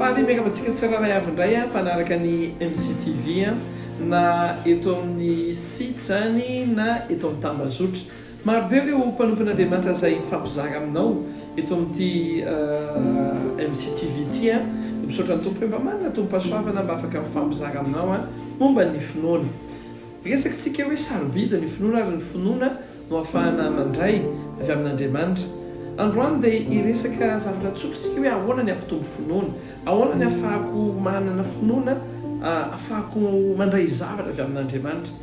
faly miakamantsika tsiraray avindray a mpanaraka ny MCTV na eto amin'ny site zany na eto amin'ny tambazotra marobe hoe ho mpanompon'Andriamanitra zay fampizara aminao eto amin'ity MCTV ty a misaotra ny tompo hoe mba manana tompo-pasoavana mba afaka mifampizara aminao a momba ny finoana resaky tsika hoe sarobidy ny finoana ary ny finoana no ahafahana mandray avy amin'Andriamanitra. Androany dia iresaka zavatra tsotritsika hoe ahoana ny ampitombo finoana, ahoana ny ahafahako manana finoana, ahafahako mandray zavatra avy amin'Andriamanitra.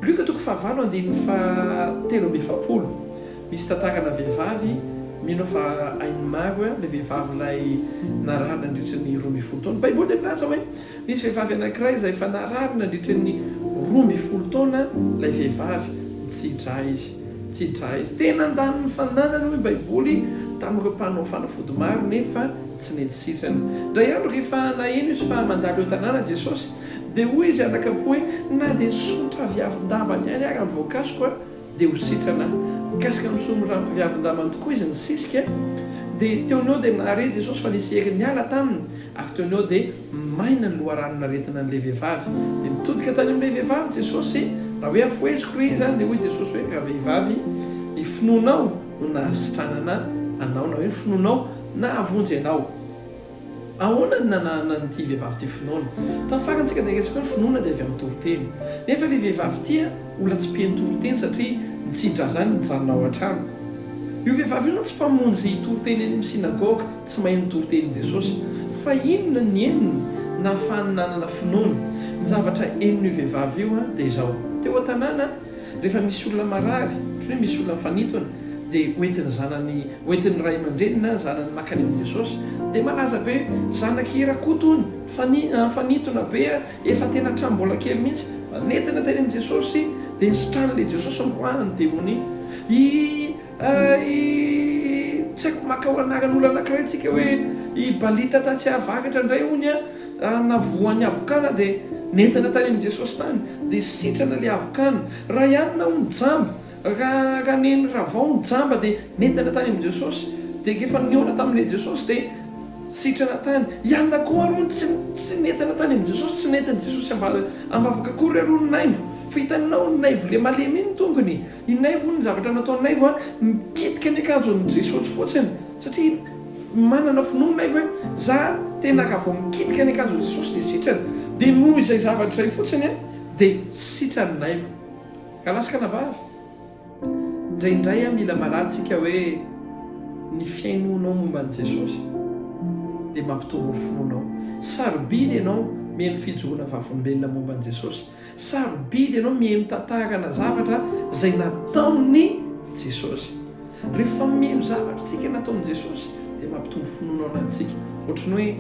Luka toko 7:7 misy tantarana vehivavy mino fa hainy maro le vehivavylay nararina nandritra ny 12 taona. Baiboly dia milaza hoe misy vehivavy anankiray izay efa nararina nandritra ny 12 taona lay vehivavy tsidra izy tena andany ny fananana hoe baiboly tamin'ireo mpanao fanafody maro nefa tsy nety sitrana. Ndray andro rehefa naheno izy fa mandalo eo tanàna Jesosy dia hoy izy anakapo hoe na dia sotra viavin-dambany ihany ary amin'ny voankasoko dia ho sitrana kasika misomorampy viavin-dambany tokoa izy nisisika dia teoneo dia nahare Jesosy fa nisy hery niala taminy avy teoneo dia maina ny loharano naretina an'ilay vehivavy dia mitodika tany amin'ilay vehivavy Jesosy raha hoe afoeziko re zany dia hoy Jesosy hoe raha vehivavy ny finoanao no nahasitranana anao na hoe finoanao na avonjy anao. Ahoana ny nanana n'ity vehivavy ty finoana? Tamin'ny farantsika dia resaka hoe finoana dia avy amin'ny toroteny nefa ilay vehivavy tia olona tsy mpihainy toroteny satria nitsidra zany nijanona ao an-trano. Io vehivavy io no tsy mpamonjy toroteny any amin'ny sinagoga tsy maheno toroteny Jesosy fa inona ny eniny nahafahany nanana finoana. Ny zavatra eniny io vehivavy io dia izao teo an-tanàna rehefa misy olona marary ohatry hoe misy olona mifanitona dia hoentin'ny ray aman-drenina zanany makany amin'ny Jesosy dia malaza be zanaky rakotony fanitona be efa tena trambola kely mihitsy nentina teny amin'ny Jesosy dia nisitrana Jesosy miroahany demoni tsy haiko maka ho anaran'olona anankiray tsika hoe i balita tatsy avakatra indray hony navoan'ny abokana dia nentina tany amin'ny Jesosy tany dia sitrana le abokana raha ihany na ho nijamba raha neny ravao nijamba dia nentina tany amin'ny Jesosy dia efa niona tamin'ilay Jesosy dia sitrana tany ianona koa arony tsy nentina tany amin'ny Jesosy tsy nentin'i Jesosy ambavaka kory arony naivo fa hitanao ny naivo le malemy iny tongony i naivo ny zavatra natao naivo mikitika ny akanjo amin'ny Jesosy fotsiny satria manana finoana naivo hoe za tena raha vao mikitika ny akanjo amin'ny Jesosy dia sitrana dia noho izay zavatra izay fotsiny dia sitrany naivo ka lasaka nabavy. Indraindray mila malatsika hoe ny fiainonao momba an'i Jesosy dia mampitombo ny finoanao. Sarobidy ianao mihaino fijoroana vavolombelona momba an'i Jesosy. Sarobidy ianao mihaino tantarana zavatra izay nataony Jesosy. Rehefa mihaino zavatra tsika nataony Jesosy dia mampitombo finoanao anantsika. Ohatrany hoe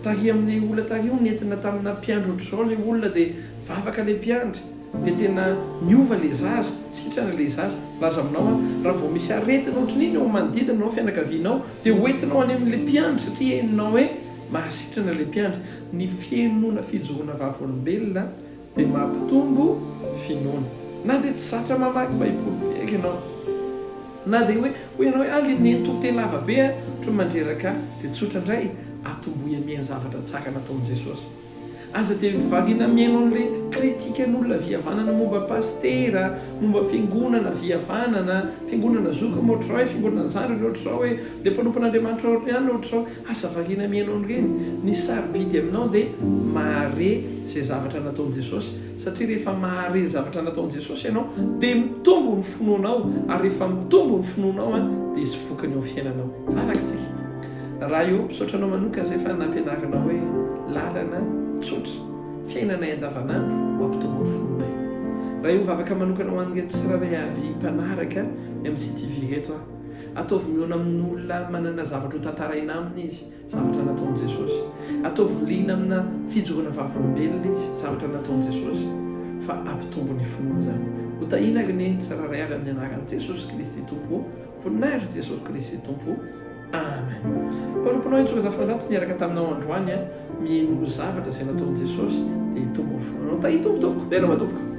taria amin'ny olona tario nentina tamina mpiandro ohatr'izao ilay olona dia vavaka ilay mpiandry dia tena niova le zaza sitrana le zaza laza aminao raha vao misy aretina ohatrany iny eo manodidina anao fianakavianao dia hoentinao any amin'ilay mpiandry satria heninao hoe mahasitrana le mpiandry. Ny fiainona fijoroana vavolombelona dia mampitombo finoana. Na dia tsy zatra mamaky baiboly eky ianao na dia hoe ianao hoe le neny toroteny lavabe ohatry mandreraka dia tsotra indray atomboy mihaino zavatra tsara nataon'i Jesosy. Aza dia variana mihaino an'ilay kritikan'olona viavanana momba pastera momba fiangonana viavanana fiangonana zoka ma ohatr'izao hoe fiangonana zandriny ohatr'izao hoe dia mpanompon'Andriamanitra ihany ohatr'izao aza variana mihaino an'ireny. Ny sarobidy aminao dia mahare izay zavatra nataon'i Jesosy satria rehefa mahare zavatra nataon'i Jesosy ianao dia mitombo ny finoanao ary rehefa mitombo ny finoanao dia izy vokany ao fiainanao. Vavakatsika raha io misaotranao manoka izay fa nampianarana hoe lalana tsotra fiainanay andavanandro mampitombo ny finoanay. Raha io vavaka manokana ho an'reto tsiraray avy mpanaraka MCTV reto ataovy miona amin'olona manana zavatra ho tantaraina aminy izy zavatra nataon'i Jesosy. Ataovy liana amina fijoroana vavolombelona izy zavatra nataon'i Jesosy fa ampitombo ny finoana zany. Ho tahina ny tsiraray avy amin'ny anaran'i Jesosy Kristy Tompo voninahitra Jesosy Kristy Tompo. Amen. Mpanomponao intsoka zafandrato niaraka taminao androany mihaino zavatra izay nataon'i Jesosy dia hitombo ny finoanao. Tahitombo tompoko, velo matompoko.